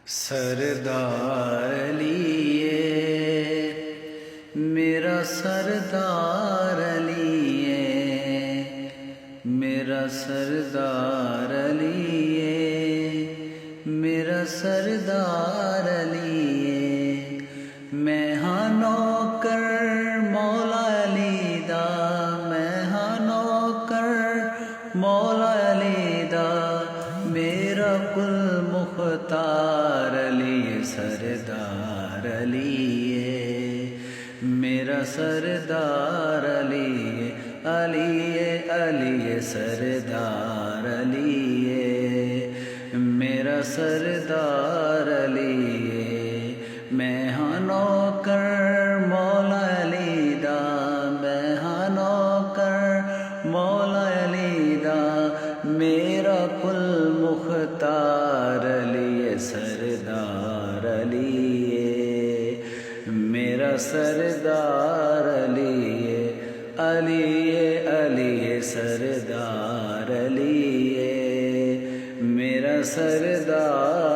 سردار علی ہے میرا سردار علی ہے میرا سردار علی ہے میرا سردار علی ہے میں ہاں نوکر مولا علی دا میں ہاں نوکر مولا علی دا میرا کل مختار علی سردار علی ہے میرا سردار علی علی سردار علی ہے میرا سردار علی ہے میں ہاں نوکر مولا علی دا میں ہاں نوکر مولا علی دا میرا کل مختار علی سردار علی ہے میرا سردار علی علی سردار علی ہے میرا سردار